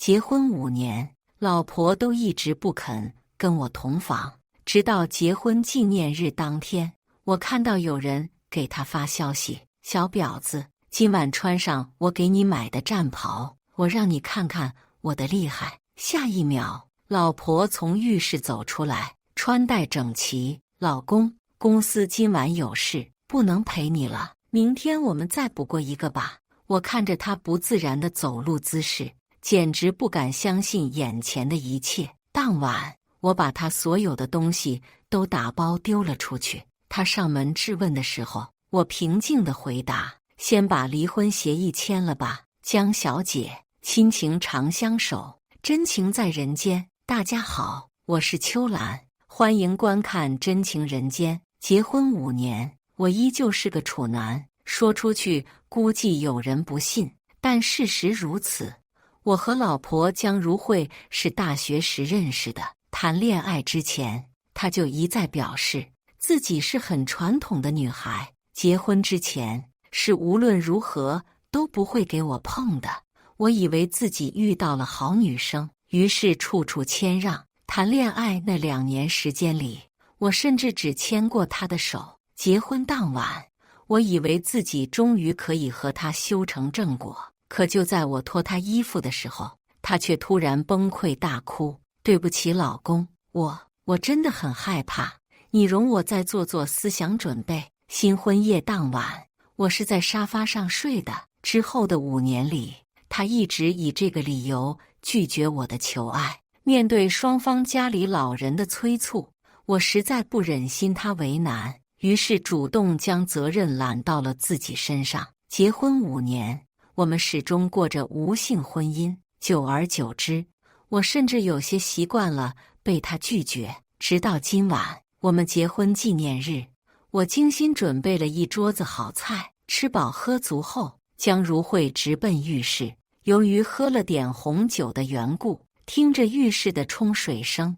结婚5年，老婆都一直不肯跟我同房，直到结婚纪念日当天，我看到有人给他发消息：小婊子，今晚穿上我给你买的战袍，我让你看看我的厉害。下一秒，老婆从浴室走出来，穿戴整齐。老公，公司今晚有事，不能陪你了，明天我们再补过一个吧。我看着她不自然的走路姿势，简直不敢相信眼前的一切。当晚，我把她所有的东西都打包丢了出去。她上门质问的时候，我平静地回答：先把离婚协议签了吧，江小姐。亲情长相守，真情在人间。大家好，我是秋兰，欢迎观看《真情人间》。结婚5年，我依旧是个处男，说出去估计有人不信，但事实如此。我和老婆江如慧是大学时认识的，谈恋爱之前，她就一再表示自己是很传统的女孩，结婚之前是无论如何都不会给我碰的。我以为自己遇到了好女生，于是处处谦让。谈恋爱那2年时间里，我甚至只牵过她的手。结婚当晚，我以为自己终于可以和她修成正果，可就在我脱她衣服的时候，她却突然崩溃大哭：对不起老公，我真的很害怕，你容我再做思想准备。新婚夜当晚，我是在沙发上睡的。之后的5年里，他一直以这个理由拒绝我的求爱。面对双方家里老人的催促，我实在不忍心他为难，于是主动将责任揽到了自己身上。结婚5年，我们始终过着无性婚姻，久而久之，我甚至有些习惯了被他拒绝。直到今晚，我们结婚纪念日，我精心准备了一桌子好菜，吃饱喝足后，江如慧直奔浴室。由于喝了点红酒的缘故，听着浴室的冲水声，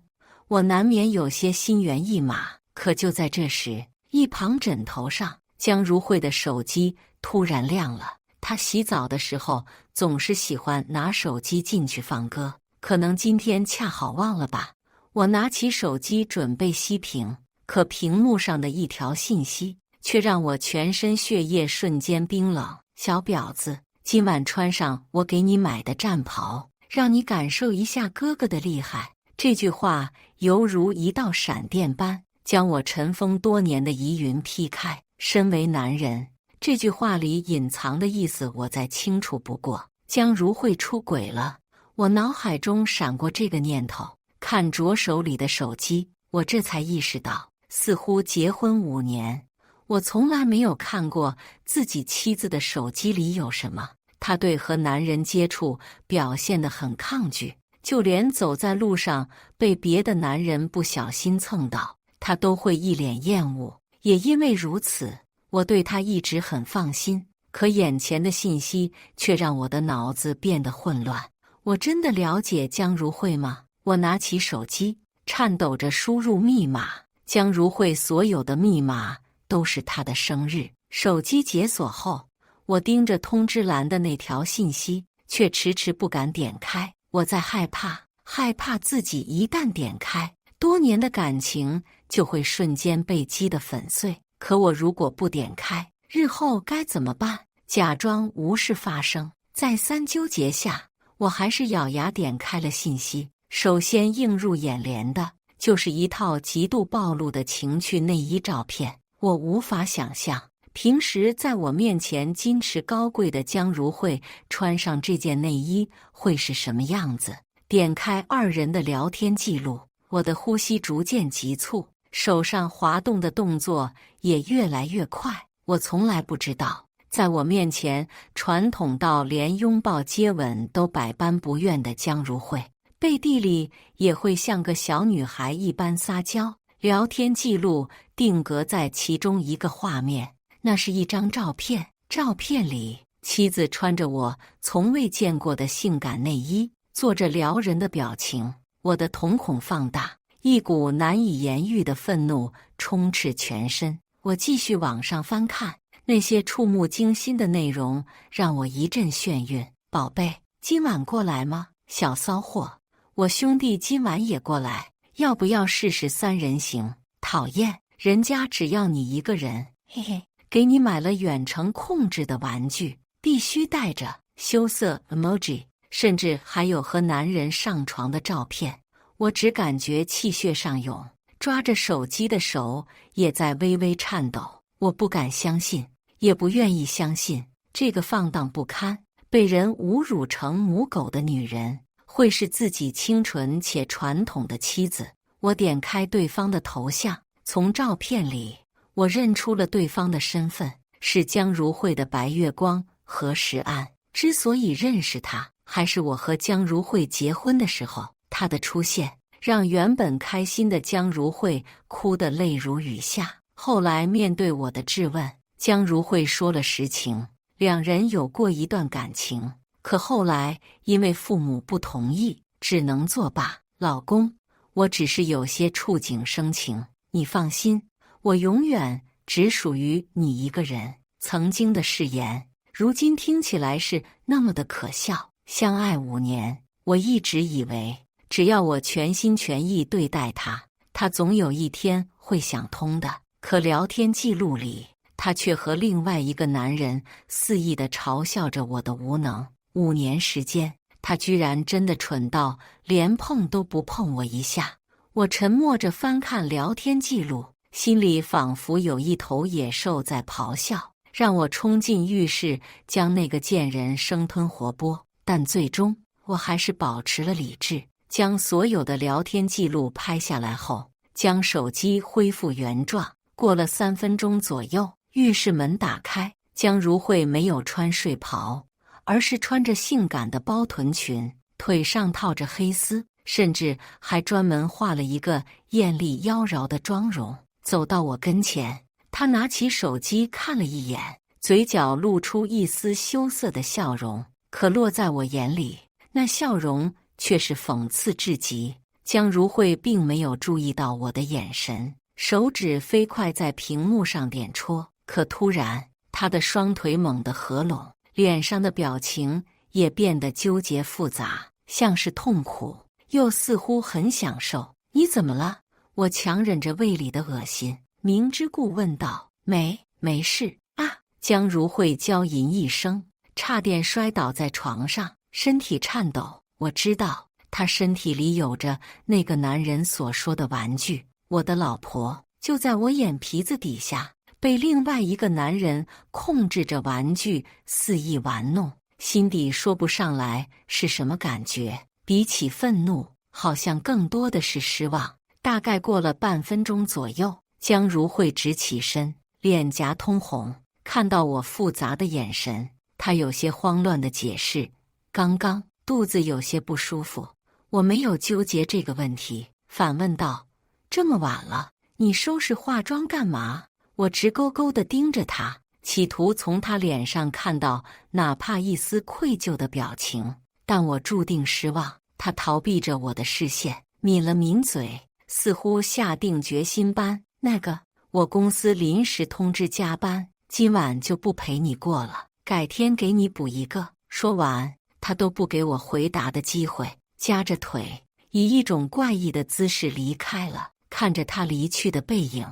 我难免有些心猿意马。可就在这时，一旁枕头上，江如慧的手机突然亮了。她洗澡的时候总是喜欢拿手机进去放歌，可能今天恰好忘了吧。我拿起手机准备熄屏，可屏幕上的一条信息却让我全身血液瞬间冰冷：小婊子，今晚穿上我给你买的战袍，让你感受一下哥哥的厉害。这句话犹如一道闪电般将我尘封多年的疑云劈开。身为男人，这句话里隐藏的意思我再清楚不过。江如慧出轨了，我脑海中闪过这个念头。看着手里的手机，我这才意识到，似乎结婚5年，我从来没有看过自己妻子的手机里有什么。她对和男人接触表现得很抗拒，就连走在路上被别的男人不小心蹭到，她都会一脸厌恶。也因为如此，我对她一直很放心。可眼前的信息却让我的脑子变得混乱。我真的了解江如慧吗？我拿起手机，颤抖着输入密码。江如慧所有的密码都是她的生日。手机解锁后，我盯着通知栏的那条信息，却迟迟不敢点开。我在害怕自己一旦点开，多年的感情就会瞬间被击得粉碎。可我如果不点开，日后该怎么办？假装无事发生，再三纠结下，我还是咬牙点开了信息。首先映入眼帘的就是一套极度暴露的情趣内衣照片。我无法想象平时在我面前矜持高贵的江如慧穿上这件内衣会是什么样子。点开2人的聊天记录，我的呼吸逐渐急促，手上滑动的动作也越来越快。我从来不知道，在我面前传统到连拥抱接吻都百般不愿的江如慧，背地里也会像个小女孩一般撒娇。聊天记录定格在其中一个画面，那是一张照片，照片里妻子穿着我从未见过的性感内衣，做着撩人的表情。我的瞳孔放大，一股难以言喻的愤怒充斥全身。我继续往上翻看，那些触目惊心的内容让我一阵眩晕。宝贝，今晚过来吗？小骚货，我兄弟今晚也过来，要不要试试3人行？讨厌，人家只要你一个人，嘿嘿，给你买了远程控制的玩具，必须带着，羞涩 emoji， 甚至还有和男人上床的照片。我只感觉气血上涌，抓着手机的手也在微微颤抖。我不敢相信，也不愿意相信，这个放荡不堪、被人侮辱成母狗的女人，会是自己清纯且传统的妻子。我点开对方的头像，从照片里，我认出了对方的身份，是江如慧的白月光何时安。之所以认识他，还是我和江如慧结婚的时候，他的出现让原本开心的江如慧哭得泪如雨下。后来面对我的质问，江如慧说了实情，两人有过一段感情，可后来因为父母不同意，只能作罢。老公，我只是有些触景生情，你放心，我永远只属于你一个人。曾经的誓言，如今听起来是那么的可笑。相爱5年，我一直以为只要我全心全意对待他，他总有一天会想通的。可聊天记录里，他却和另外一个男人肆意地嘲笑着我的无能。5年时间，他居然真的蠢到连碰都不碰我一下。我沉默着翻看聊天记录，心里仿佛有一头野兽在咆哮，让我冲进浴室将那个贱人生吞活剥。但最终我还是保持了理智，将所有的聊天记录拍下来后，将手机恢复原状。过了3分钟左右，浴室门打开，江如慧没有穿睡袍，而是穿着性感的包臀裙，腿上套着黑丝，甚至还专门画了一个艳丽妖娆的妆容，走到我跟前。她拿起手机看了一眼，嘴角露出一丝羞涩的笑容，可落在我眼里，那笑容却是讽刺至极。江如慧并没有注意到我的眼神，手指飞快在屏幕上点戳，可突然，她的双腿猛地合拢，脸上的表情也变得纠结复杂，像是痛苦，又似乎很享受。你怎么了？我强忍着胃里的恶心，明知故问道。没事啊。江如慧娇吟一声，差点摔倒在床上，身体颤抖。我知道，她身体里有着那个男人所说的玩具。我的老婆就在我眼皮子底下，被另外一个男人控制着玩具肆意玩弄，心底说不上来是什么感觉。比起愤怒，好像更多的是失望。大概过了半分钟左右，江如慧直起身，脸颊通红，看到我复杂的眼神，她有些慌乱地解释：刚刚肚子有些不舒服。我没有纠结这个问题，反问道：这么晚了，你收拾化妆干嘛？我直勾勾地盯着他，企图从他脸上看到哪怕一丝愧疚的表情，但我注定失望。他逃避着我的视线，抿了抿嘴，似乎下定决心般。那个，我公司临时通知加班，今晚就不陪你过了，改天给你补一个。说完，他都不给我回答的机会，夹着腿，以一种怪异的姿势离开了。看着他离去的背影，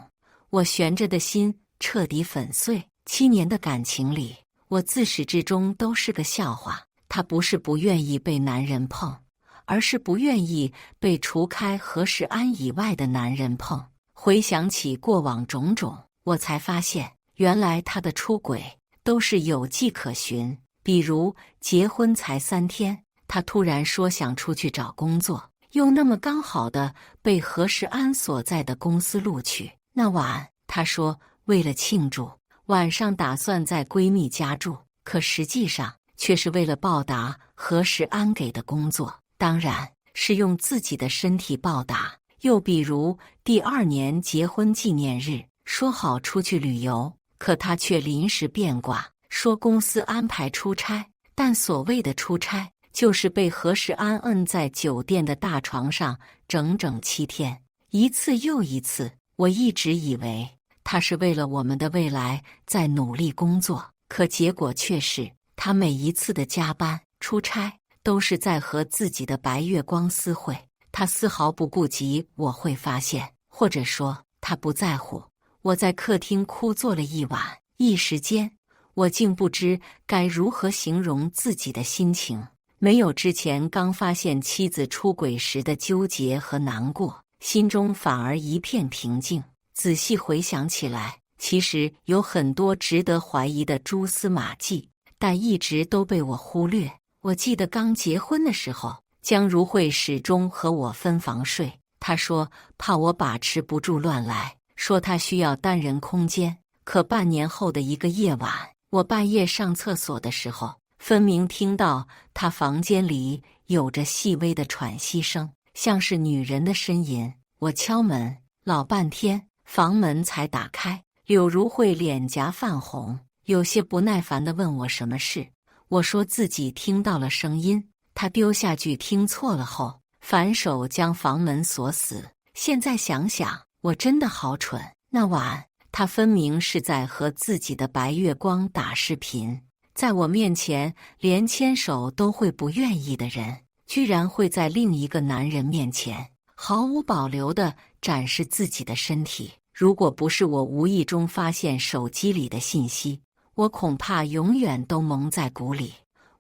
我悬着的心彻底粉碎。7年的感情里，我自始至终都是个笑话。他不是不愿意被男人碰，而是不愿意被除开何时安以外的男人碰。回想起过往种种，我才发现，原来他的出轨都是有迹可循。比如结婚才3天，他突然说想出去找工作，又那么刚好的被何时安所在的公司录取。那晚，他说为了庆祝，晚上打算在闺蜜家住，可实际上却是为了报答何时安给的工作，当然是用自己的身体报答。又比如第2年结婚纪念日，说好出去旅游，可他却临时变卦，说公司安排出差，但所谓的出差，就是被何时安摁在酒店的大床上整整7天，一次又一次。我一直以为他是为了我们的未来在努力工作，可结果却是他每一次的加班、出差都是在和自己的白月光私会。他丝毫不顾及我会发现，或者说他不在乎。我在客厅哭坐了一晚，一时间我竟不知该如何形容自己的心情。没有之前刚发现妻子出轨时的纠结和难过，心中反而一片平静。仔细回想起来，其实有很多值得怀疑的蛛丝马迹，但一直都被我忽略。我记得刚结婚的时候，江如慧始终和我分房睡，她说怕我把持不住乱来，说她需要单人空间。可半年后的一个夜晚，我半夜上厕所的时候，分明听到她房间里有着细微的喘息声，像是女人的呻吟。我敲门，老半天，房门才打开。柳如慧脸颊泛红，有些不耐烦地问我什么事。我说自己听到了声音。她丢下句听错了后，反手将房门锁死。现在想想，我真的好蠢。那晚，她分明是在和自己的白月光打视频，在我面前连牵手都会不愿意的人，居然会在另一个男人面前毫无保留地展示自己的身体。如果不是我无意中发现手机里的信息，我恐怕永远都蒙在鼓里。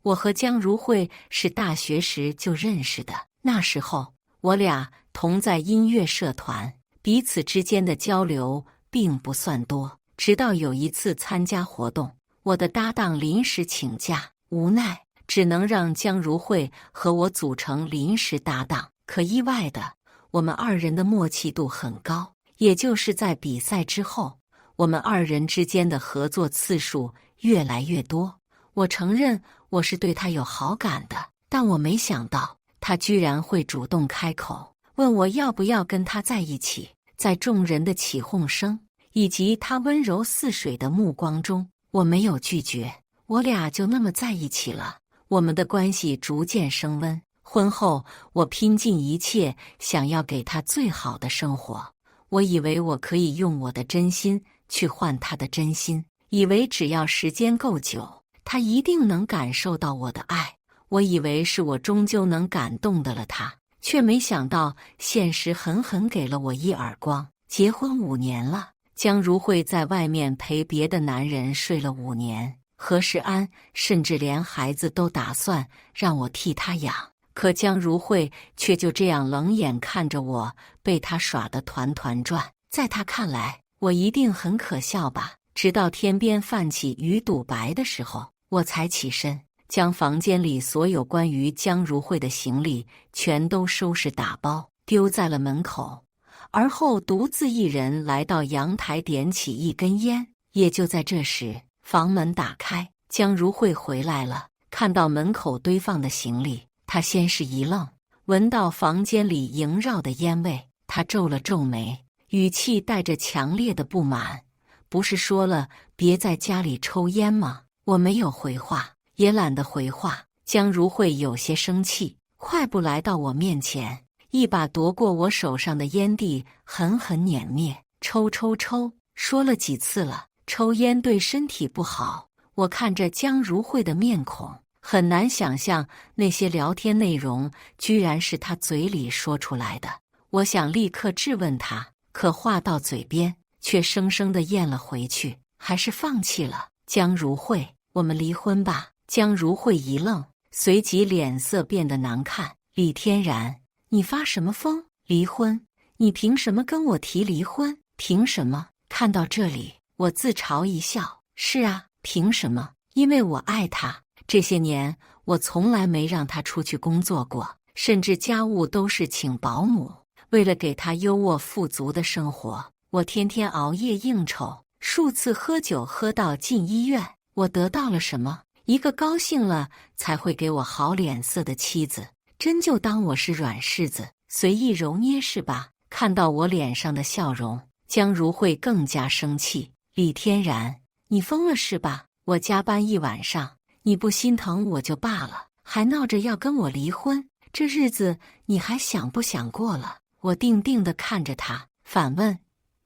我和江如慧是大学时就认识的，那时候我俩同在音乐社团，彼此之间的交流并不算多。直到有一次参加活动，我的搭档临时请假，无奈只能让江如慧和我组成临时搭档。可意外的，我们二人的默契度很高，也就是在比赛之后，我们二人之间的合作次数越来越多。我承认我是对他有好感的，但我没想到他居然会主动开口，问我要不要跟他在一起。在众人的起哄声以及他温柔似水的目光中，我没有拒绝，我俩就那么在一起了。我们的关系逐渐升温。婚后，我拼尽一切想要给他最好的生活。我以为我可以用我的真心去换他的真心，以为只要时间够久，他一定能感受到我的爱。我以为是我终究能感动的了他，却没想到现实狠狠给了我一耳光。结婚5年了，江如慧在外面陪别的男人睡了5年，何世安甚至连孩子都打算让我替他养。可江如慧却就这样冷眼看着我被他耍得团团转，在他看来，我一定很可笑吧。直到天边泛起鱼肚白的时候，我才起身，将房间里所有关于江如慧的行李全都收拾打包，丢在了门口，而后独自一人来到阳台，点起一根烟。也就在这时，房门打开，江如慧回来了。看到门口堆放的行李，他先是一愣，闻到房间里萦绕的烟味，他皱了皱眉，语气带着强烈的不满：“不是说了别在家里抽烟吗？”我没有回话，也懒得回话。江如慧有些生气，快步来到我面前，一把夺过我手上的烟蒂，狠狠碾灭。抽抽抽，说了几次了，抽烟对身体不好。我看着江如慧的面孔，很难想象那些聊天内容居然是他嘴里说出来的。我想立刻质问他，可话到嘴边却生生地咽了回去，还是放弃了。江如慧，我们离婚吧。江如慧一愣，随即脸色变得难看。李天然，你发什么疯？离婚？你凭什么跟我提离婚？凭什么？看到这里，我自嘲一笑。是啊，凭什么？因为我爱他。这些年，我从来没让他出去工作过，甚至家务都是请保姆。为了给他优渥富足的生活，我天天熬夜应酬，数次喝酒喝到进医院。我得到了什么？一个高兴了才会给我好脸色的妻子，真就当我是软柿子，随意揉捏是吧？看到我脸上的笑容，江如慧更加生气。李天然，你疯了是吧？我加班一晚上，你不心疼我就罢了，还闹着要跟我离婚，这日子你还想不想过了？我定定地看着他，反问：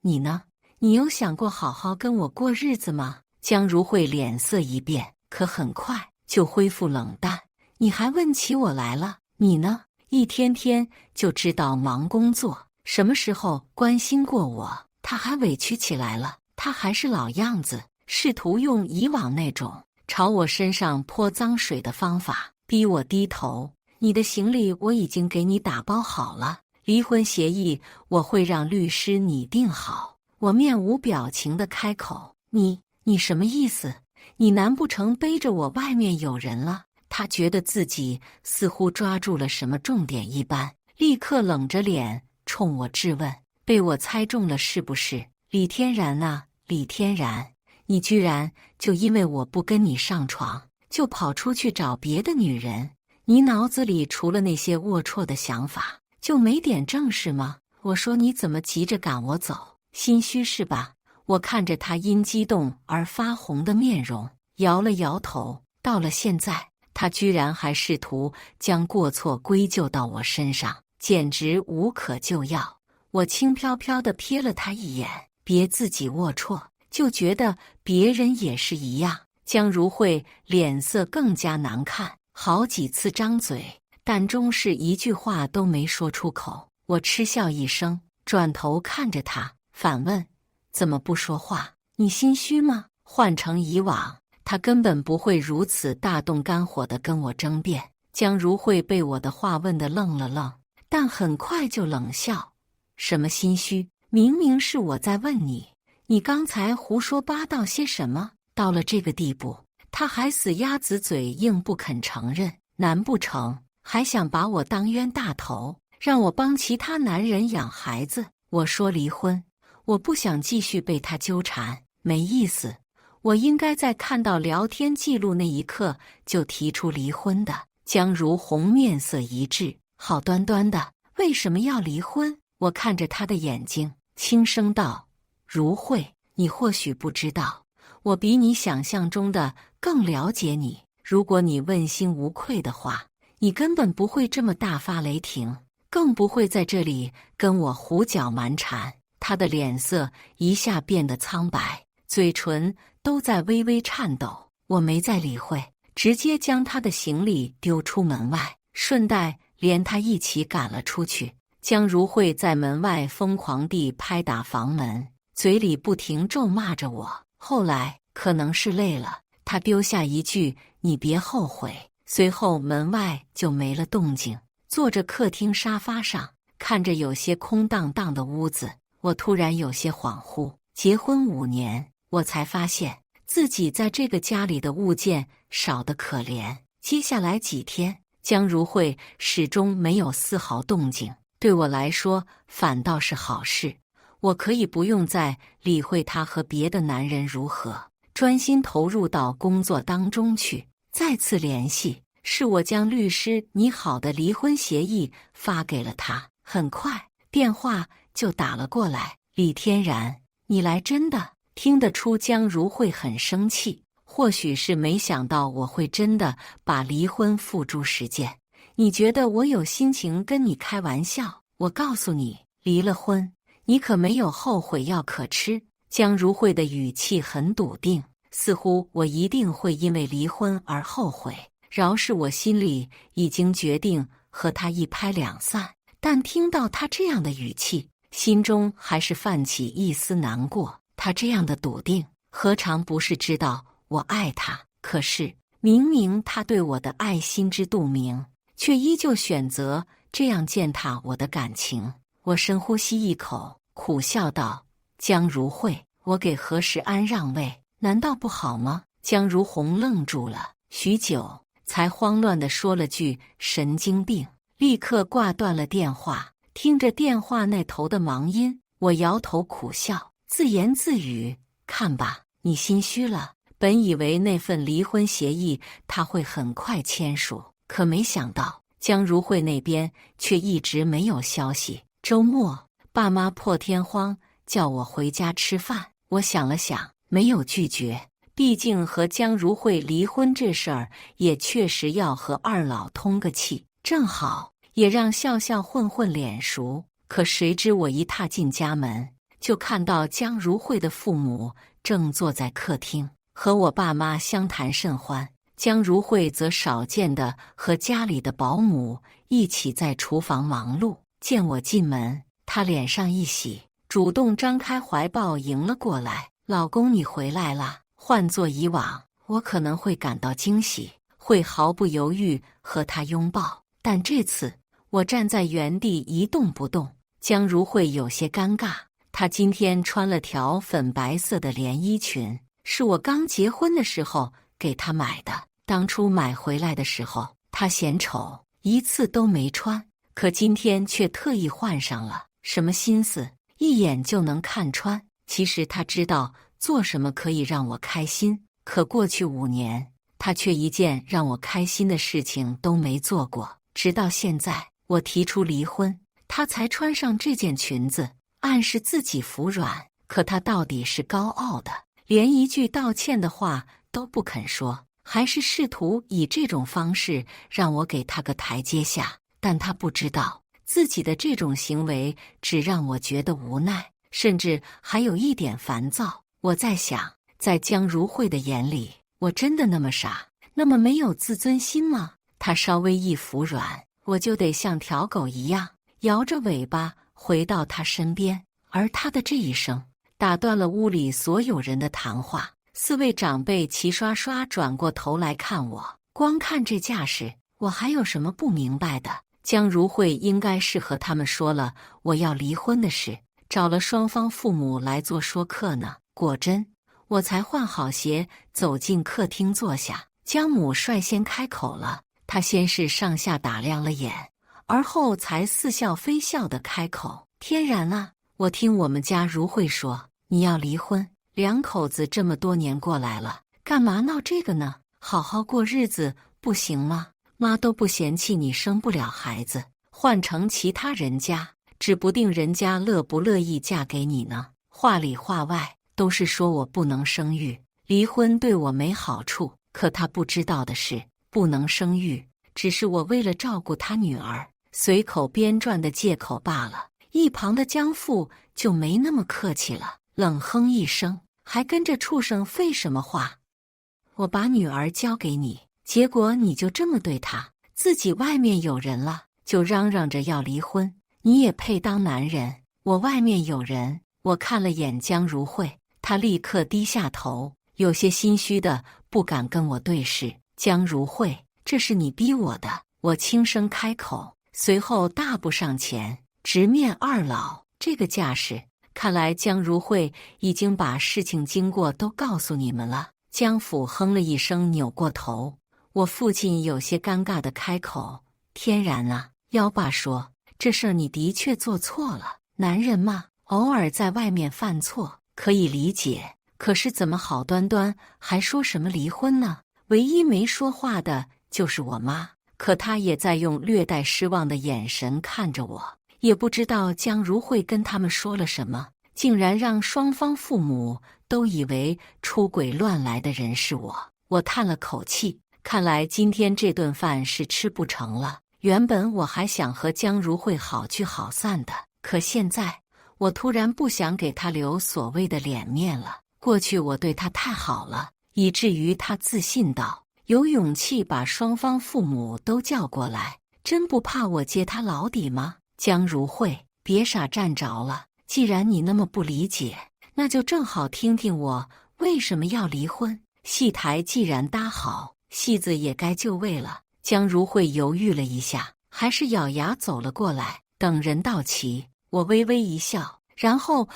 你呢？你有想过好好跟我过日子吗？江如慧脸色一变，可很快就恢复冷淡。你还问起我来了？你呢？一天天就知道忙工作，什么时候关心过我？他还委屈起来了，他还是老样子，试图用以往那种朝我身上泼脏水的方法，逼我低头。你的行李我已经给你打包好了，离婚协议我会让律师拟定好。我面无表情地开口：你什么意思？你难不成背着我外面有人了？他觉得自己似乎抓住了什么重点一般，立刻冷着脸冲我质问：被我猜中了是不是？李天然啊，李天然，你居然就因为我不跟你上床，就跑出去找别的女人？你脑子里除了那些龌龊的想法，就没点正事吗？我说你怎么急着赶我走？心虚是吧？我看着他因激动而发红的面容，摇了摇头。到了现在，他居然还试图将过错归咎到我身上，简直无可救药。我轻飘飘地瞥了他一眼，别自己龌龊，就觉得别人也是一样。江如慧脸色更加难看，好几次张嘴，但终是一句话都没说出口。我嗤笑一声，转头看着他，反问：怎么不说话？你心虚吗？换成以往，他根本不会如此大动肝火地跟我争辩。江如慧被我的话问得愣了愣，但很快就冷笑：什么心虚？明明是我在问你，你刚才胡说八道些什么？到了这个地步，他还死鸭子嘴硬不肯承认，难不成还想把我当冤大头，让我帮其他男人养孩子？我说离婚，我不想继续被他纠缠，没意思。我应该在看到聊天记录那一刻就提出离婚的。江如红面色一滞，好端端的，为什么要离婚？我看着他的眼睛，轻声道：如慧，你或许不知道，我比你想象中的更了解你。如果你问心无愧的话，你根本不会这么大发雷霆，更不会在这里跟我胡搅蛮缠。他的脸色一下变得苍白，嘴唇都在微微颤抖。我没再理会，直接将他的行李丢出门外，顺带连他一起赶了出去。江如慧在门外疯狂地拍打房门，嘴里不停咒骂着我。后来可能是累了，他丢下一句：你别后悔。随后门外就没了动静。坐着客厅沙发上，看着有些空荡荡的屋子，我突然有些恍惚。结婚5年，我才发现自己在这个家里的物件少得可怜。接下来几天，江如慧始终没有丝毫动静，对我来说反倒是好事。我可以不用再理会她和别的男人如何，专心投入到工作当中去。再次联系，是我将律师拟好的离婚协议发给了他。很快电话就打了过来：李天然，你来真的？听得出江如慧很生气，或许是没想到我会真的把离婚付诸实践。你觉得我有心情跟你开玩笑？我告诉你，离了婚，你可没有后悔药可吃。江如慧的语气很笃定，似乎我一定会因为离婚而后悔。饶是我心里已经决定和他一拍两散，但听到他这样的语气，心中还是泛起一丝难过。他这样的笃定，何尝不是知道我爱他？可是明明他对我的爱心知肚明，却依旧选择这样践踏我的感情。我深呼吸一口，苦笑道：江如慧，我给何时安让位，难道不好吗？江如红愣住了许久，才慌乱地说了句神经病，立刻挂断了电话。听着电话那头的忙音，我摇头苦笑，自言自语：看吧，你心虚了。本以为那份离婚协议他会很快签署，可没想到江如慧那边却一直没有消息。周末爸妈破天荒叫我回家吃饭，我想了想，没有拒绝。毕竟和江如慧离婚这事儿也确实要和二老通个气，正好也让笑笑混混脸熟。可谁知我一踏进家门，就看到江如慧的父母正坐在客厅，和我爸妈相谈甚欢。江如慧则少见的和家里的保姆一起在厨房忙碌。见我进门，她脸上一喜，主动张开怀抱迎了过来。老公，你回来啦！换作以往，我可能会感到惊喜，会毫不犹豫和他拥抱。但这次，我站在原地一动不动。江如慧有些尴尬，她今天穿了条粉白色的连衣裙，是我刚结婚的时候给她买的。当初买回来的时候，她嫌丑，一次都没穿，可今天却特意换上了。什么心思，一眼就能看穿。其实她知道做什么可以让我开心，可过去5年，她却一件让我开心的事情都没做过。直到现在，我提出离婚，她才穿上这件裙子，暗示自己服软。可她到底是高傲的，连一句道歉的话都不肯说，还是试图以这种方式让我给她个台阶下。但她不知道，自己的这种行为只让我觉得无奈，甚至还有一点烦躁。我在想，在江如慧的眼里，我真的那么傻，那么没有自尊心吗？她稍微一服软，我就得像条狗一样摇着尾巴回到她身边。而她的这一声，打断了屋里所有人的谈话。4位长辈齐刷刷转过头来看我，光看这架势，我还有什么不明白的？江如慧应该是和他们说了我要离婚的事，找了双方父母来做说客呢。果真，我才换好鞋走进客厅坐下，江母率先开口了。她先是上下打量了眼，而后才似笑非笑地开口：“天然啊，我听我们家如慧说你要离婚，两口子这么多年过来了，干嘛闹这个呢？好好过日子不行吗？妈都不嫌弃你生不了孩子，换成其他人家，指不定人家乐不乐意嫁给你呢。话里话外都是说我不能生育，离婚对我没好处。可他不知道的是，不能生育只是我为了照顾他女儿随口编撰的借口罢了。”一旁的江父就没那么客气了，冷哼一声，还跟着畜生废什么话？我把女儿交给你，结果你就这么对她，自己外面有人了，就嚷嚷着要离婚，你也配当男人？我外面有人。我看了眼江如慧，她立刻低下头，有些心虚的不敢跟我对视。江如慧，这是你逼我的。我轻声开口，随后大步上前，直面二老。这个架势，看来江如慧已经把事情经过都告诉你们了。江府哼了一声，扭过头。我父亲有些尴尬地开口：“天然啊，幺爸说，这事儿你的确做错了。男人嘛，偶尔在外面犯错可以理解，可是怎么好端端还说什么离婚呢？”唯一没说话的就是我妈，可她也在用略带失望的眼神看着我。也不知道江如慧跟他们说了什么，竟然让双方父母都以为出轨乱来的人是我。我叹了口气，看来今天这顿饭是吃不成了。原本我还想和江如慧好聚好散的，可现在我突然不想给她留所谓的脸面了。过去我对她太好了，以至于她自信到有勇气把双方父母都叫过来，真不怕我揭她老底吗？江如慧，别傻站着了，既然你那么不理解，那就正好听听我为什么要离婚。戏台既然搭好，戏子也该就位了。江如慧犹豫了一下，还是咬牙走了过来。等人到齐，我微微一笑，然后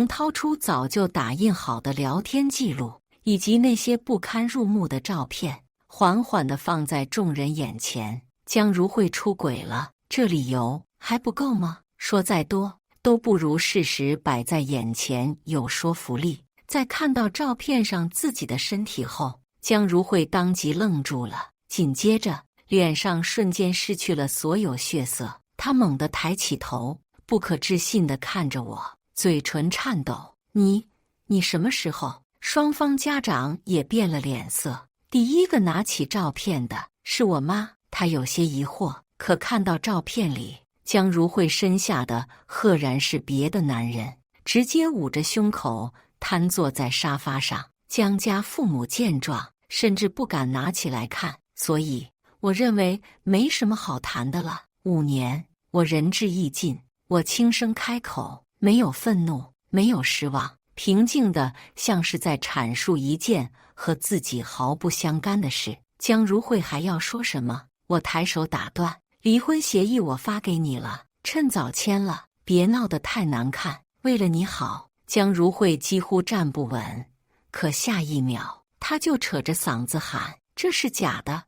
掏出早就打印好的聊天记录以及那些不堪入目的照片，缓缓地放在众人眼前。江如慧出轨了，这理由还不够吗？说再多都不如事实摆在眼前有说服力。在看到照片上自己的身体后，江如慧当即愣住了，紧接着脸上瞬间失去了所有血色。她猛地抬起头，不可置信地看着我，嘴唇颤抖：“你什么时候？”双方家长也变了脸色。第一个拿起照片的是我妈，她有些疑惑，可看到照片里江如慧身下的赫然是别的男人，直接捂着胸口瘫坐在沙发上。江家父母见状，甚至不敢拿起来看。所以我认为没什么好谈的了。5年，我仁至义尽。我轻声开口，没有愤怒，没有失望，平静的像是在阐述一件和自己毫不相干的事。江如慧还要说什么，我抬手打断。离婚协议我发给你了，趁早签了，别闹得太难看。为了你好。江如慧几乎站不稳，可下一秒，她就扯着嗓子喊：“这是假的，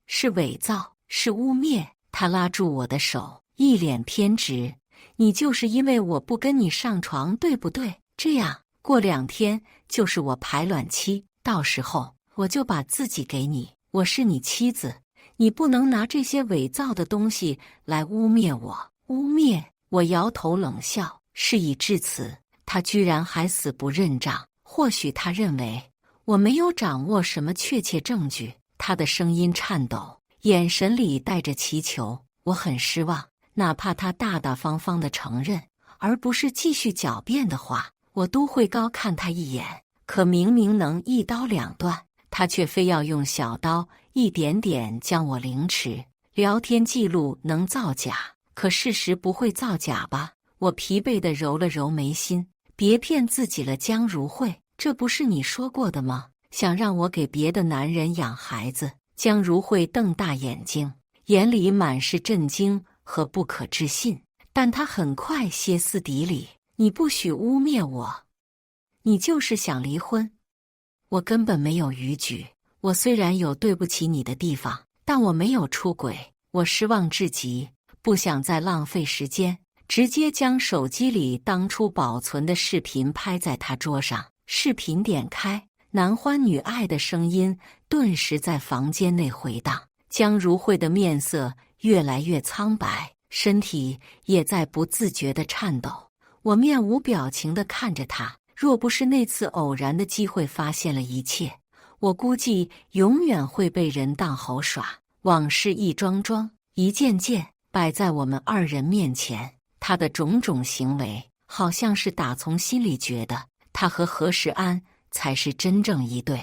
是伪造，是污蔑！”她拉住我的手，一脸偏执：“你就是因为我不跟你上床，对不对？这样过2天就是我排卵期，到时候我就把自己给你，我是你妻子，你不能拿这些伪造的东西来污蔑我。”污蔑！我摇头冷笑。事已至此，他居然还死不认账。或许他认为我没有掌握什么确切证据。他的声音颤抖，眼神里带着祈求。我很失望，哪怕他大大方方地承认，而不是继续狡辩的话，我都会高看他一眼。可明明能一刀两断，他却非要用小刀一点点将我凌迟。聊天记录能造假，可事实不会造假吧？我疲惫地揉了揉眉心。别骗自己了，江如慧，这不是你说过的吗？想让我给别的男人养孩子？江如慧瞪大眼睛，眼里满是震惊和不可置信，但她很快歇斯底里：“你不许污蔑我，你就是想离婚。”我根本没有逾矩。我虽然有对不起你的地方，但我没有出轨。我失望至极，不想再浪费时间。直接将手机里当初保存的视频拍在他桌上，视频点开，男欢女爱的声音顿时在房间内回荡。江如慧的面色越来越苍白，身体也在不自觉地颤抖。我面无表情地看着他，若不是那次偶然的机会发现了一切，我估计永远会被人当猴耍。往事一桩桩，一件件摆在我们2人面前。他的种种行为，好像是打从心里觉得他和何时安才是真正一对。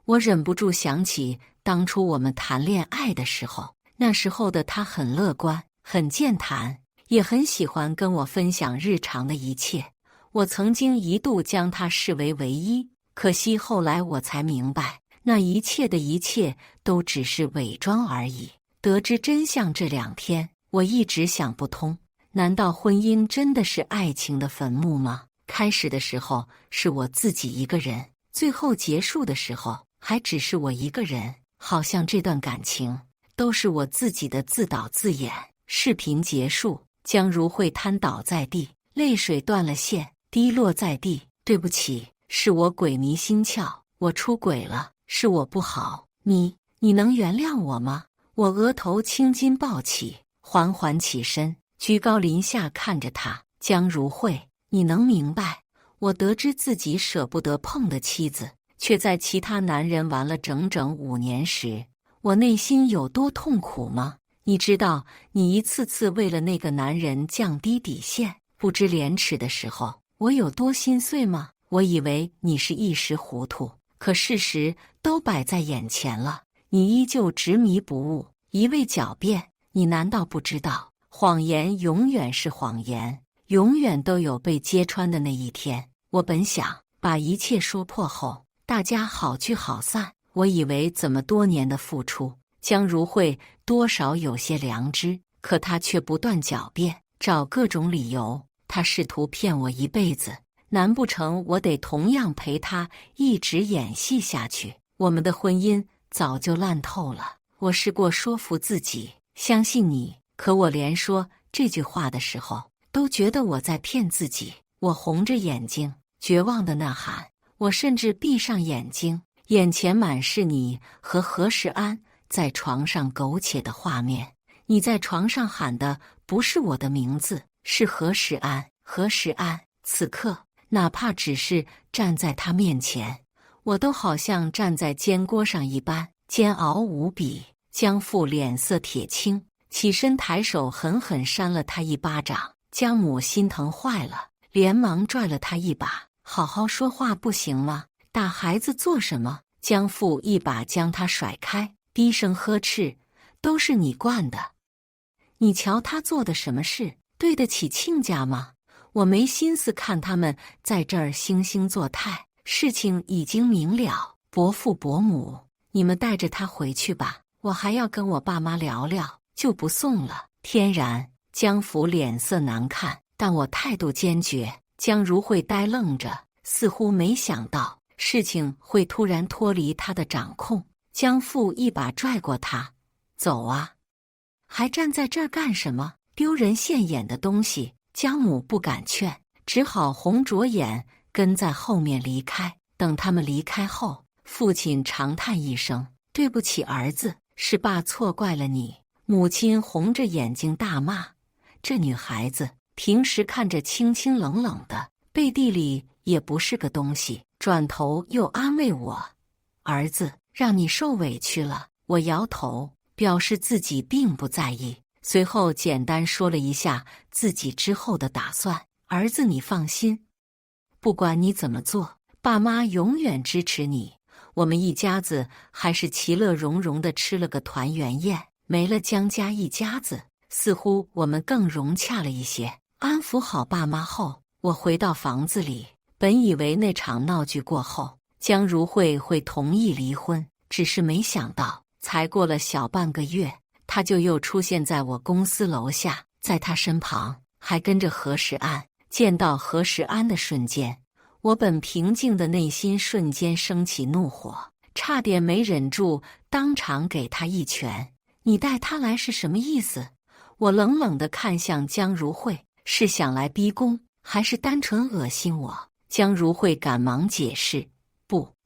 我忍不住想起当初我们谈恋爱的时候，那时候的他很乐观，很健谈，也很喜欢跟我分享日常的一切。我曾经一度将他视为唯一，可惜后来我才明白，那一切的一切都只是伪装而已。得知真相这2天，我一直想不通。难道婚姻真的是爱情的坟墓吗？开始的时候是我自己一个人，最后结束的时候还只是我一个人。好像这段感情都是我自己的自导自演。视频结束，江如慧瘫倒在地，泪水断了线，滴落在地。对不起，是我鬼迷心窍，我出轨了，是我不好。你能原谅我吗？我额头青筋暴起，缓缓起身，居高临下看着他。江如慧，你能明白，我得知自己舍不得碰的妻子，却在其他男人玩了整整5年时，我内心有多痛苦吗？你知道你一次次为了那个男人降低底线，不知廉耻的时候，我有多心碎吗？我以为你是一时糊涂，可事实都摆在眼前了，你依旧执迷不悟，一味狡辩。你难道不知道，谎言永远是谎言，永远都有被揭穿的那一天。我本想把一切说破后，大家好聚好散。我以为这么多年的付出，江如慧多少有些良知，可她却不断狡辩，找各种理由。她试图骗我一辈子，难不成我得同样陪她一直演戏下去？我们的婚姻早就烂透了。我试过说服自己相信你，可我连说这句话的时候都觉得我在骗自己。我红着眼睛，绝望地呐喊。我甚至闭上眼睛，眼前满是你和何时安在床上苟且的画面。你在床上喊的不是我的名字，是何时安。何时安，此刻哪怕只是站在他面前，我都好像站在煎锅上一般，煎熬无比。江父脸色铁青，起身抬手狠狠扇了他一巴掌。江母心疼坏了，连忙拽了他一把：“好好说话不行吗？打孩子做什么？”江父一把将他甩开，低声呵斥：“都是你惯的！你瞧他做的什么事，对得起亲家吗？我没心思看他们在这儿惺惺作态，事情已经明了。伯父伯母，你们带着他回去吧，我还要跟我爸妈聊聊，就不送了。”天然，江府脸色难看，但我态度坚决。江如慧呆愣着，似乎没想到事情会突然脱离他的掌控。江父一把拽过他：“走啊，还站在这儿干什么？丢人现眼的东西！”江母不敢劝，只好红着眼跟在后面离开。等他们离开后，父亲长叹一声：“对不起儿子，是爸错怪了你。”母亲红着眼睛大骂：“这女孩子平时看着清清冷冷的，背地里也不是个东西。”转头又安慰我：“儿子，让你受委屈了。”我摇头，表示自己并不在意。随后简单说了一下自己之后的打算：“儿子，你放心，不管你怎么做，爸妈永远支持你。”我们一家子还是其乐融融地吃了个团圆宴。没了江家一家子，似乎我们更融洽了一些。安抚好爸妈后，我回到房子里，本以为那场闹剧过后，江如慧会同意离婚，只是没想到，才过了小半个月，她就又出现在我公司楼下，在她身旁还跟着何时安。见到何时安的瞬间，我本平静的内心瞬间升起怒火，差点没忍住当场给他一拳。你带他来是什么意思？我冷冷地看向江如慧，是想来逼宫，还是单纯恶心我？江如慧赶忙解释：“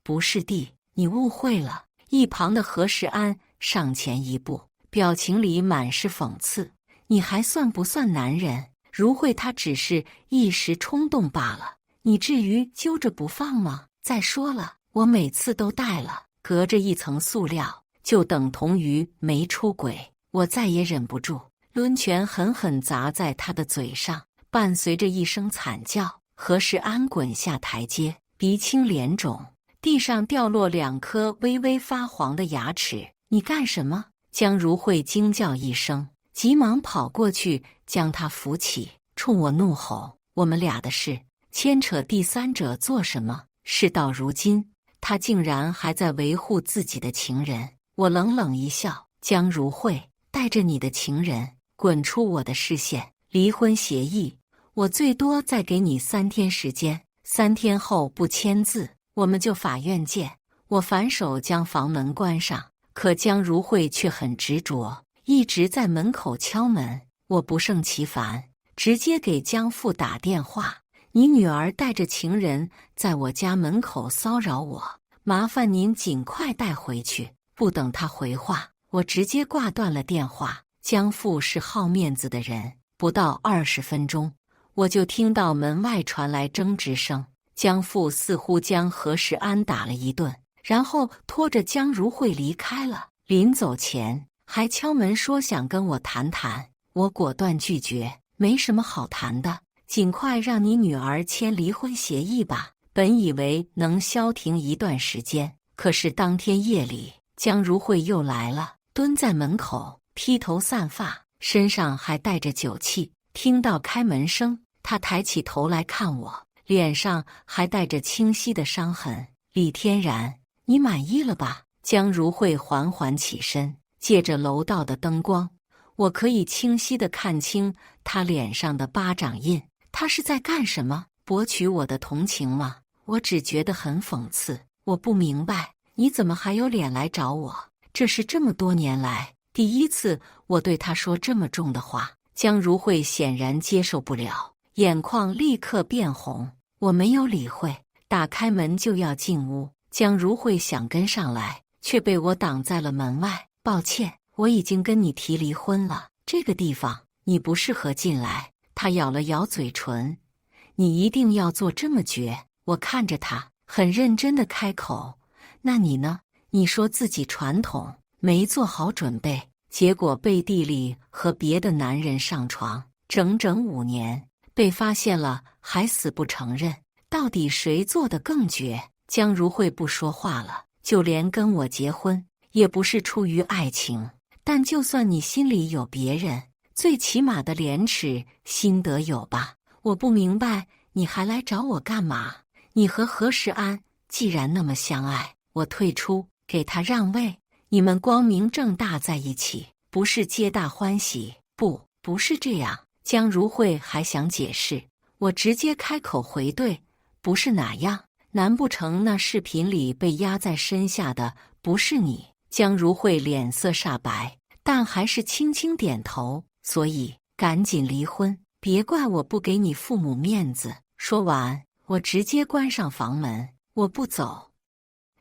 不是弟，你误会了。”一旁的何时安上前一步，表情里满是讽刺：“你还算不算男人？如慧她只是一时冲动罢了，你至于揪着不放吗？再说了，我每次都带了，隔着一层塑料，就等同于没出轨。”我再也忍不住，抡拳狠狠砸在他的嘴上，伴随着一声惨叫，何时安滚下台阶，鼻青脸肿，地上掉落2颗微微发黄的牙齿。“你干什么？”江如慧惊叫一声，急忙跑过去将他扶起，冲我怒吼：“我们俩的事，牵扯第三者做什么？”事到如今，他竟然还在维护自己的情人。我冷冷一笑：“江如慧，带着你的情人滚出我的视线！离婚协议，我最多再给你3天时间，3天后不签字，我们就法院见。”我反手将房门关上，可江如慧却很执着，一直在门口敲门。我不胜其烦，直接给江父打电话：“你女儿带着情人在我家门口骚扰我，麻烦您尽快带回去。”不等他回话，我直接挂断了电话。江父是好面子的人，不到20分钟，我就听到门外传来争执声。江父似乎将何时安打了一顿，然后拖着江如慧离开了。临走前还敲门说想跟我谈谈，我果断拒绝，没什么好谈的，尽快让你女儿签离婚协议吧。本以为能消停一段时间，可是当天夜里，江如慧又来了，蹲在门口，披头散发，身上还带着酒气。听到开门声，她抬起头来看我，脸上还带着清晰的伤痕。“李天然，你满意了吧？”江如慧缓缓起身，借着楼道的灯光，我可以清晰地看清她脸上的巴掌印。她是在干什么？博取我的同情吗？我只觉得很讽刺。我不明白，你怎么还有脸来找我？这是这么多年来第一次我对她说这么重的话。江如慧显然接受不了，眼眶立刻变红。我没有理会，打开门就要进屋。江如慧想跟上来，却被我挡在了门外。“抱歉，我已经跟你提离婚了，这个地方你不适合进来。”她咬了咬嘴唇：“你一定要做这么绝？”我看着她，很认真地开口：“那你呢？你说自己传统，没做好准备，结果背地里和别的男人上床，整整5年，被发现了还死不承认，到底谁做得更绝？”江如慧不说话了，就连跟我结婚，也不是出于爱情。但就算你心里有别人，最起码的廉耻心得有吧？我不明白你还来找我干嘛？你和何时安既然那么相爱，我退出，给他让位，你们光明正大在一起，不是皆大欢喜？不是这样。江如慧还想解释，我直接开口回对，不是哪样？难不成那视频里被压在身下的不是你？江如慧脸色煞白，但还是轻轻点头。所以赶紧离婚，别怪我不给你父母面子。说完，我直接关上房门，我不走，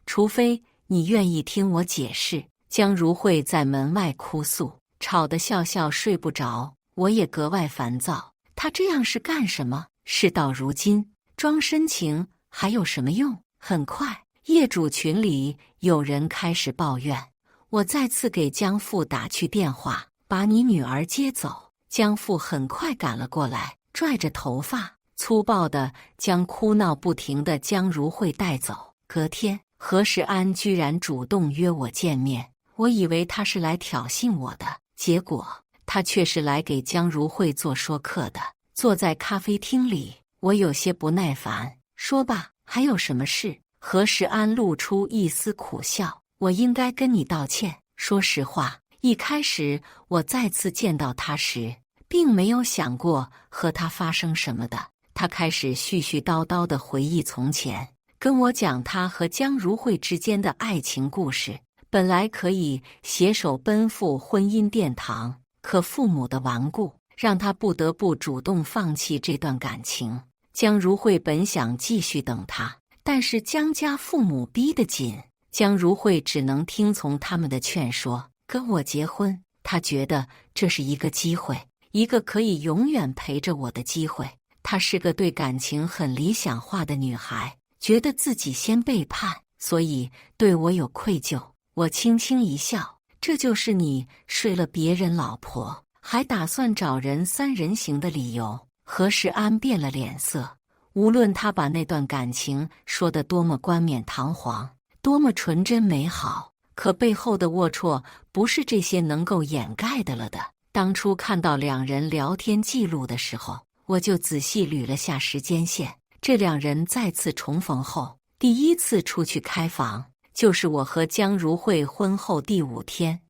除非你愿意听我解释。江如慧在门外哭诉，吵得笑笑睡不着，我也格外烦躁。她这样是干什么？事到如今，装深情还有什么用？很快，业主群里有人开始抱怨，我再次给江父打去电话，把你女儿接走。江父很快赶了过来，拽着头发，粗暴地将哭闹不停的江如慧带走。隔天，何时安居然主动约我见面，我以为他是来挑衅我的，结果他却是来给江如慧做说客的。坐在咖啡厅里，我有些不耐烦，说吧，还有什么事？何时安露出一丝苦笑，我应该跟你道歉。说实话，一开始我再次见到他时，并没有想过和他发生什么的。他开始絮絮叨叨地回忆从前，跟我讲他和江如慧之间的爱情故事。本来可以携手奔赴婚姻殿堂，可父母的顽固让他不得不主动放弃这段感情。江如慧本想继续等他，但是江家父母逼得紧，江如慧只能听从他们的劝说，跟我结婚。她觉得这是一个机会，一个可以永远陪着我的机会。她是个对感情很理想化的女孩，觉得自己先背叛，所以对我有愧疚。我轻轻一笑，这就是你睡了别人老婆，还打算找人三人行的理由。何时安变了脸色，无论他把那段感情说得多么冠冕堂皇，多么纯真美好，可背后的龌龊不是这些能够掩盖的了的。当初看到两人聊天记录的时候，我就仔细捋了下时间线。这两人再次重逢后，第一次出去开房，就是我和江如慧婚后第5天。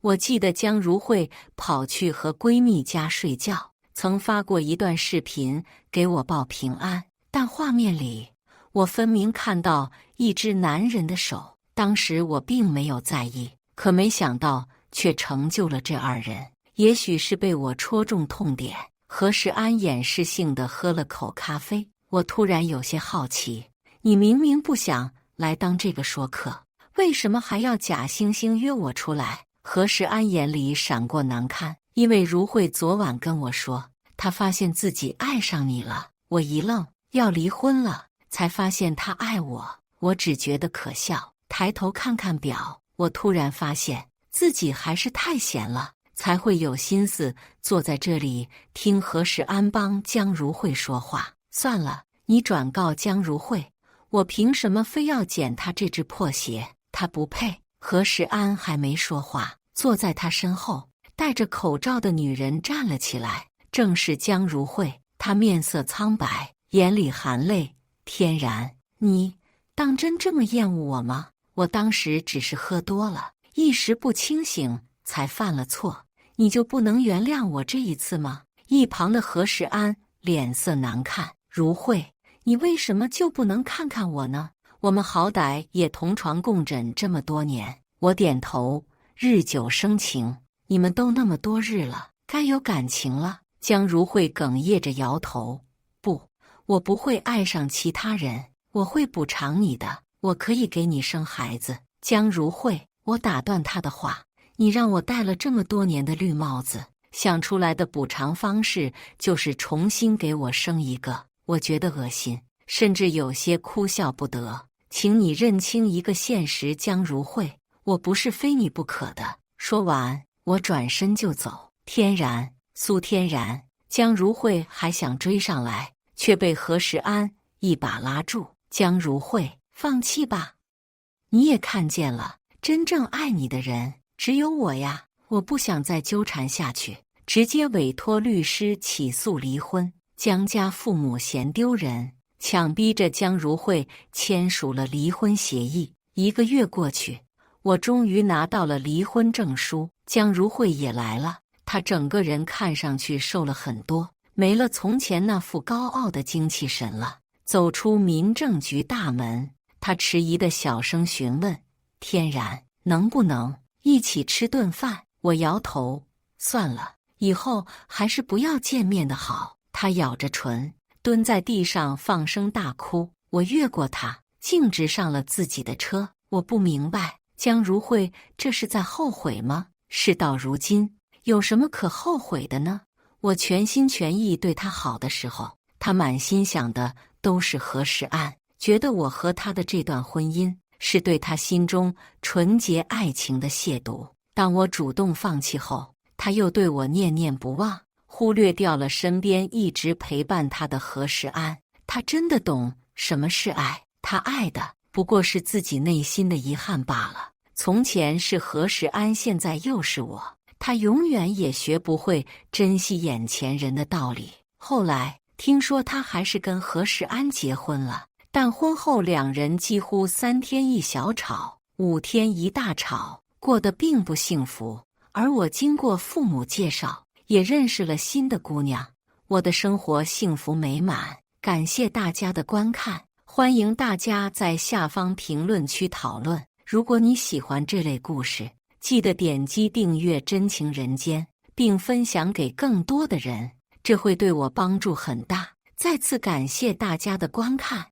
我记得江如慧跑去和闺蜜家睡觉，曾发过一段视频给我报平安，但画面里我分明看到一只男人的手。当时我并没有在意，可没想到却成就了这2人。也许是被我戳中痛点，何时安掩饰性地喝了口咖啡。我突然有些好奇，你明明不想来当这个说客，为什么还要假惺惺约我出来？何时安眼里闪过难堪，因为如慧昨晚跟我说，她发现自己爱上你了。我一愣，要离婚了，才发现他爱我。我只觉得可笑，抬头看看表，我突然发现自己还是太闲了，才会有心思坐在这里听何时安帮江如慧说话。算了，你转告江如慧，我凭什么非要捡她这只破鞋？她不配。何时安还没说话，坐在他身后戴着口罩的女人站了起来，正是江如慧。她面色苍白，眼里含泪。天然，你当真这么厌恶我吗？我当时只是喝多了，一时不清醒，才犯了错，你就不能原谅我这一次吗？一旁的何时安脸色难看，如慧，你为什么就不能看看我呢？我们好歹也同床共枕这么多年。我点头，日久生情，你们都那么多日了，该有感情了。江如慧哽咽着摇头，不，我不会爱上其他人，我会补偿你的，我可以给你生孩子。江如慧，我打断她的话，你让我戴了这么多年的绿帽子，想出来的补偿方式就是重新给我生一个，我觉得恶心，甚至有些哭笑不得。请你认清一个现实，江如慧，我不是非你不可的。说完，我转身就走。天然，苏天然，江如慧还想追上来，却被何时安一把拉住。江如慧，放弃吧。你也看见了，真正爱你的人只有我呀！我不想再纠缠下去，直接委托律师起诉离婚。江家父母嫌丢人，强逼着江如慧签署了离婚协议。1个月过去，我终于拿到了离婚证书。江如慧也来了，她整个人看上去瘦了很多，没了从前那副高傲的精气神了。走出民政局大门，她迟疑的小声询问：“天然，能不能一起吃顿饭？”我摇头，算了，以后还是不要见面的好。她咬着唇，蹲在地上放声大哭。我越过她，径直上了自己的车。我不明白，江如慧这是在后悔吗？事到如今，有什么可后悔的呢？我全心全意对她好的时候，她满心想的都是何时安，觉得我和他的这段婚姻是对他心中纯洁爱情的亵渎。当我主动放弃后，他又对我念念不忘，忽略掉了身边一直陪伴他的何时安。他真的懂什么是爱，他爱的不过是自己内心的遗憾罢了。从前是何时安，现在又是我，他永远也学不会珍惜眼前人的道理。后来听说他还是跟何时安结婚了，但婚后两人几乎3天一小吵，5天一大吵，过得并不幸福。而我经过父母介绍，也认识了新的姑娘，我的生活幸福美满。感谢大家的观看，欢迎大家在下方评论区讨论。如果你喜欢这类故事，记得点击订阅《真情人间》，并分享给更多的人，这会对我帮助很大。再次感谢大家的观看。